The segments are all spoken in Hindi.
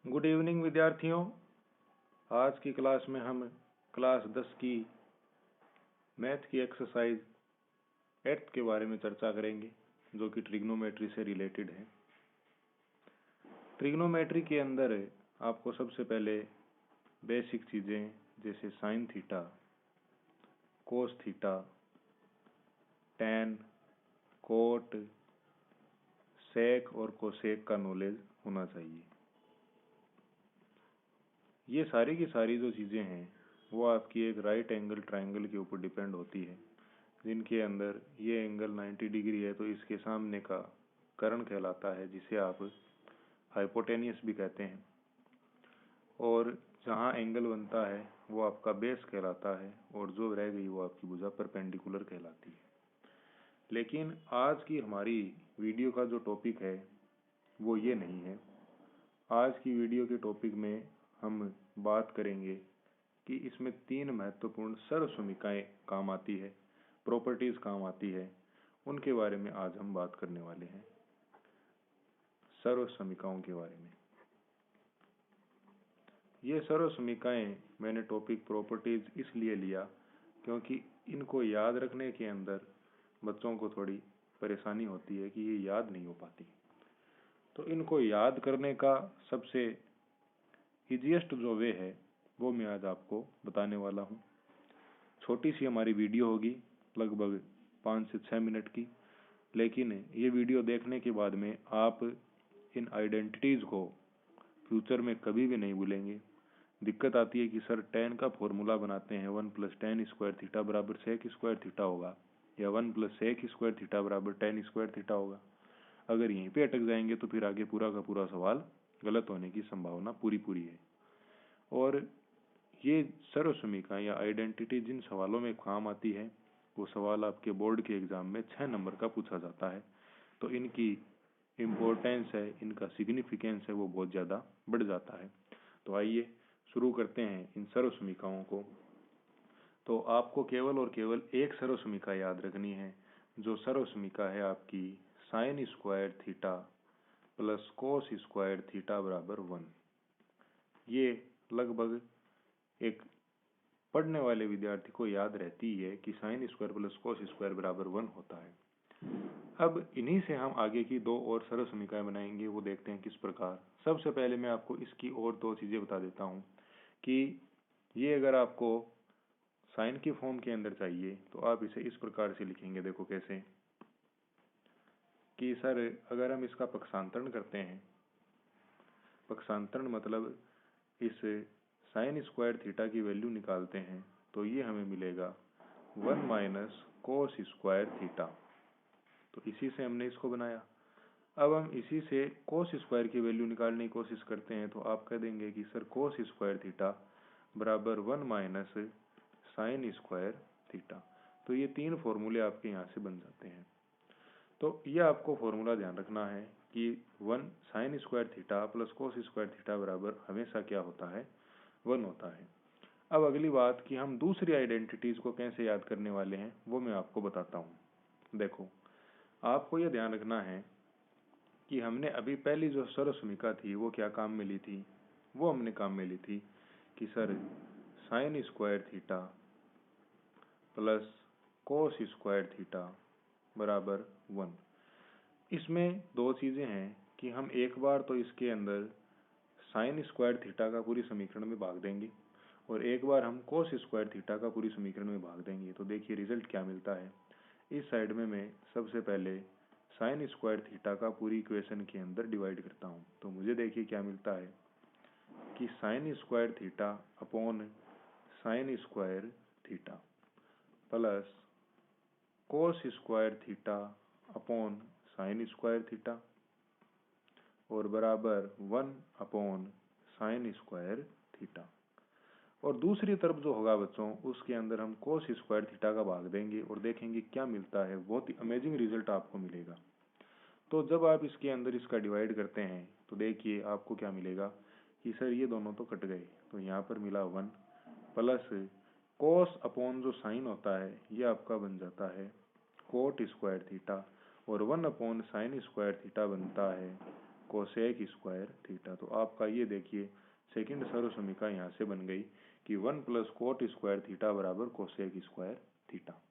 गुड इवनिंग विद्यार्थियों। आज की क्लास में हम क्लास 10 की मैथ की एक्सरसाइज 8 के बारे में चर्चा करेंगे, जो कि ट्रिग्नोमेट्री से रिलेटेड है। ट्रिग्नोमेट्री के अंदर आपको सबसे पहले बेसिक चीज़ें जैसे sine theta, cos theta, tan, cot, sec और कोसेक का नॉलेज होना चाहिए। ये सारी की सारी जो चीज़ें हैं वो आपकी एक राइट एंगल ट्रायंगल के ऊपर डिपेंड होती है, जिनके अंदर ये एंगल 90 डिग्री है तो इसके सामने का कर्ण कहलाता है, जिसे आप हाइपोटेनियस भी कहते हैं। और जहाँ एंगल बनता है वो आपका बेस कहलाता है, और जो रह गई वो आपकी भुजा परपेंडिकुलर कहलाती है। लेकिन आज की हमारी वीडियो का जो टॉपिक है वो ये नहीं है। आज की वीडियो के टॉपिक में हम बात करेंगे कि इसमें 3 महत्वपूर्ण सर्वसमीकाएं काम आती है, प्रॉपर्टीज काम आती है, उनके बारे में आज हम बात करने वाले हैं, सर्वसमीकाओं के बारे में। ये सर्वसमीकाएं मैंने टॉपिक प्रॉपर्टीज इसलिए लिया क्योंकि इनको याद रखने के अंदर बच्चों को थोड़ी परेशानी होती है कि ये याद नहीं हो पाती। तो इनको याद करने का सबसे इजीएस्ट जो वे है वो मैं आज आपको बताने वाला हूँ। छोटी सी हमारी वीडियो होगी, लगभग 5 से 6 मिनट की, लेकिन ये वीडियो देखने के बाद में आप इन आइडेंटिटीज़ को फ्यूचर में कभी भी नहीं भूलेंगे। दिक्कत आती है कि सर tan का फॉर्मूला बनाते हैं 1 + tan स्क्वायर थीटा बराबर sec स्क्वायर थीटा होगा, या 1 + sec स्क्वायर थीटा बराबर tan स्क्वायर थीटा होगा। अगर यहीं पे अटक जाएंगे तो फिर आगे पूरा का पूरा सवाल गलत होने की संभावना पूरी है। और ये सर्वसमीका या आइडेंटिटी जिन सवालों में काम आती है वो सवाल आपके बोर्ड के एग्जाम में 6 नंबर का पूछा जाता है। तो इनकी इम्पोर्टेंस है, इनका सिग्निफिकेंस है, वो बहुत ज़्यादा बढ़ जाता है। तो आइए शुरू करते हैं इन सर्वसमीकाओं को। तो आपको केवल और केवल एक सर्वसमीका याद रखनी है, जो सर्वसमीका है आपकी sign square theta plus cos square theta बराबर 1। ये लगभग एक पढ़ने वाले विद्यार्थी को याद रहती है कि sine square plus cos square बराबर 1 होता है। अब इन्हीं से हम आगे की 2 और सर्वसमीकाएं बनाएंगे, वो देखते हैं किस प्रकार। सबसे पहले मैं आपको इसकी और 2 चीज़ें बता देता हूँ कि ये अगर आपको साइन की फॉर्म के अंदर चाहिए तो आप इसे इस प्रकार से लिखेंगे। देखो कैसे, कि सर अगर हम इसका पक्षांतरण करते हैं, पक्षांतरण मतलब इस साइन स्क्वायर थीटा की वैल्यू निकालते हैं, तो ये हमें मिलेगा 1 - कोस स्क्वायर थीटा। तो इसी से हमने इसको बनाया। अब हम इसी से कोस स्क्वायर की वैल्यू निकालने की कोशिश करते हैं, तो आप कह देंगे कि सर कोस स्क्वायर थीटा बराबर 1 - साइन स्क्वायर थीटा। तो ये 3 फॉर्मूले आपके यहाँ से बन जाते हैं। तो ये आपको फॉर्मूला ध्यान रखना है कि 1 sign square theta plus cos square theta बराबर हमेशा क्या होता है, 1 होता है। अब अगली बात कि हम दूसरी आइडेंटिटीज को कैसे याद करने वाले हैं वो मैं आपको बताता हूँ। देखो, आपको यह ध्यान रखना है कि हमने अभी पहली जो सर्वसमीका थी वो क्या काम में ली थी, वो हमने काम में ली थी कि sir sign square theta plus cos square theta बराबर 1। इसमें 2 चीज़ें हैं कि हम एक बार तो इसके अंदर साइन स्क्वायर थीटा का पूरी समीकरण में भाग देंगे और एक बार हम कोस स्क्वायर थीटा का पूरी समीकरण में भाग देंगे। तो देखिए रिजल्ट क्या मिलता है। इस साइड में मैं सबसे पहले साइन स्क्वायर थीटा का पूरी इक्वेशन के अंदर डिवाइड करता हूँ, तो मुझे देखिए क्या मिलता है कि sign square theta upon sine square theta plus cos square theta upon sine square theta और बराबर 1/साइन स्क्वायर थीटा। और दूसरी तरफ जो होगा बच्चों, उसके अंदर हम कोस स्क्वायर थीटा का भाग देंगे और देखेंगे क्या मिलता है। बहुत ही अमेजिंग रिजल्ट आपको मिलेगा। तो जब आप इसके अंदर इसका डिवाइड करते हैं तो देखिए आपको क्या मिलेगा कि सर ये दोनों तो कट गए, तो यहाँ पर मिला 1 प्लस कोस अपॉन जो साइन होता है ये आपका बन जाता है कोट स्क्वायर थीटा, और 1/साइन स्क्वायर थीटा बनता है कोसेक स्क्वायर थीटा। तो आपका ये देखिए सेकंड सर्व समीकरण यहाँ से बन गई कि 1 प्लस कोट स्क्वायर थीटा बराबर कोसेक स्क्वायर थीटा।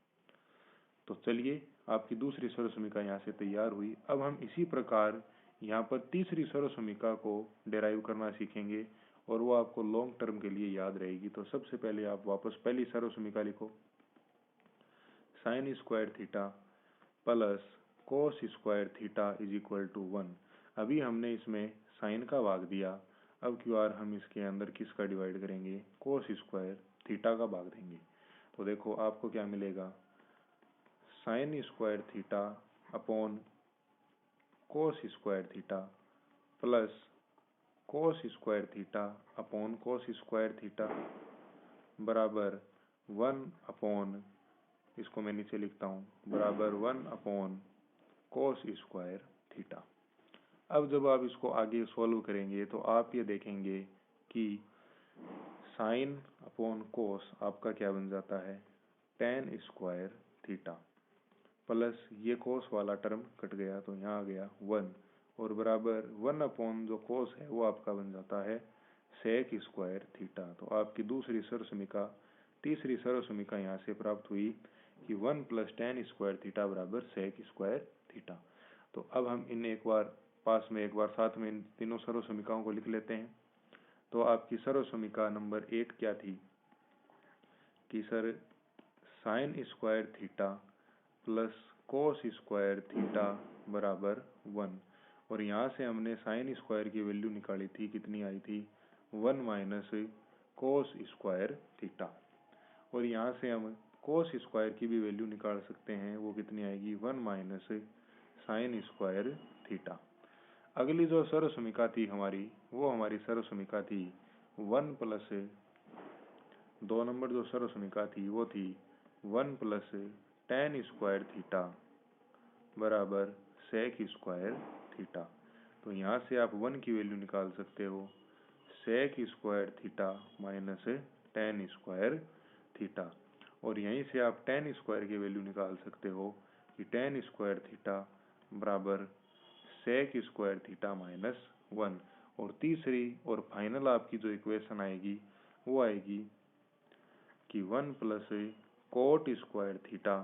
तो चलिए आपकी दूसरी सर्व समीकरण यहाँ से तैयार हुई। अब हम इसी प्रकार यहाँ पर तीसरी सर्व समीकरण को डेराइव करना सीखेंगे और वो आपको लॉन्ग टर्म के लिए याद रहेगी। तो सबसे पहले आप वापस पहली सर्व समीकरण लिखो, sine square theta plus cos square theta is equal to 1। अभी हमने इसमें साइन का भाग दिया, अब की बार हम इसके अंदर किसका डिवाइड करेंगे, कोस स्क्वायर थीटा का भाग देंगे। तो देखो आपको क्या मिलेगा, साइन स्क्वायर थीटा अपॉन कोस square theta plus cos square theta upon कोस स्क्वायर थीटा बराबर 1 अपॉन, इसको मैं नीचे लिखता हूँ, बराबर 1 अपॉन कोस स्क्वायर थीटा। अब जब आप इसको आगे सॉल्व करेंगे तो आप ये देखेंगे कि साइन अपॉन कोस आपका क्या बन जाता है, टेन स्क्वायर थीटा प्लस ये कोस वाला टर्म कट गया तो यहाँ आ गया 1 और बराबर 1 अपॉन जो कोस है वो आपका बन जाता है सेक स्क्वायर थीटा। तो आपकी दूसरी सर्व समीकरण तीसरी सर्व समीकरण यहाँ से प्राप्त हुई कि 1 प्लस टेन स्क्वायर थीटा बराबर सेक स्क्वायर थीटा। तो अब हम इन एक बार पास में एक बार साथ में इन तीनों सर्व समीकरणों को लिख लेते हैं। तो आपकी सर्व समीकरण नंबर 1 क्या थी कि sir sign square theta plus cos square theta बराबर 1 और यहाँ से हमने साइन स्क्वायर की वैल्यू निकाली थी, कितनी आई थी 1 माइनस कोस स्क्वायर थीटा और यहाँ से हम कोस स्क्वायर की भी वैल्यू निकाल सकते हैं, वो कितनी आएगी 1 माइनस साइन स्क्वायर थीटा। अगली जो सर्व समीकरण थी हमारी, वो हमारी सर्व समीकरण थी 1 प्लस 2 नंबर जो सर्व समीकरण थी वो थी 1 प्लस टेन स्क्वायर थीटा बराबर सेक स्क्वायर थीटा। तो यहाँ से आप 1 की वैल्यू निकाल सकते हो, sec square theta minus tan square theta और यहीं से आप टेन स्क्वायर की वैल्यू निकाल सकते हो कि टेन स्क्वायर थीटा बराबर सेक स्क्वायर थीटा माइनस 1 और तीसरी और फाइनल आपकी जो इक्वेशन आएगी वो आएगी कि 1 प्लस कोट स्क्वायर थीटा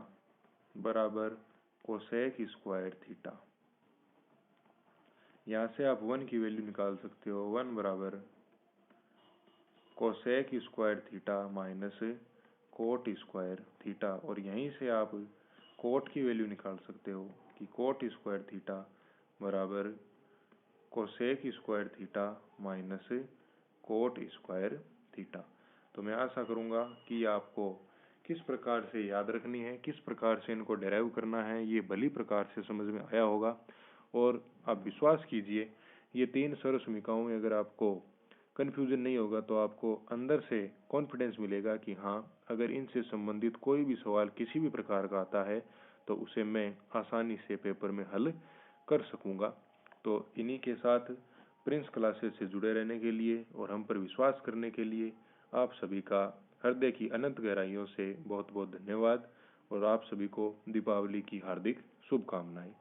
बराबर कोसेक स्क्वायर थीटा। यहाँ से आप 1 की वैल्यू निकाल सकते हो, 1 बराबर cosec square theta minus cot square theta और यहीं से आप कोट की वैल्यू निकाल सकते हो कि कोट स्क्वायर थीटा बराबर cosec square theta minus cot square theta. तो मैं आशा करूँगा कि आपको किस प्रकार से याद रखनी है, किस प्रकार से इनको डेराइव करना है, ये भली प्रकार से समझ में आया होगा। और आप विश्वास कीजिए ये तीन सर्व समीकरणों में अगर आपको कन्फ्यूजन नहीं होगा तो आपको अंदर से कॉन्फिडेंस मिलेगा कि हाँ, अगर इनसे संबंधित कोई भी सवाल किसी भी प्रकार का आता है तो उसे मैं आसानी से पेपर में हल कर सकूँगा। तो इन्हीं के साथ प्रिंस क्लासेस से जुड़े रहने के लिए और हम पर विश्वास करने के लिए आप सभी का हृदय की अनंत गहराइयों से बहुत बहुत धन्यवाद और आप सभी को दीपावली की हार्दिक शुभकामनाएं।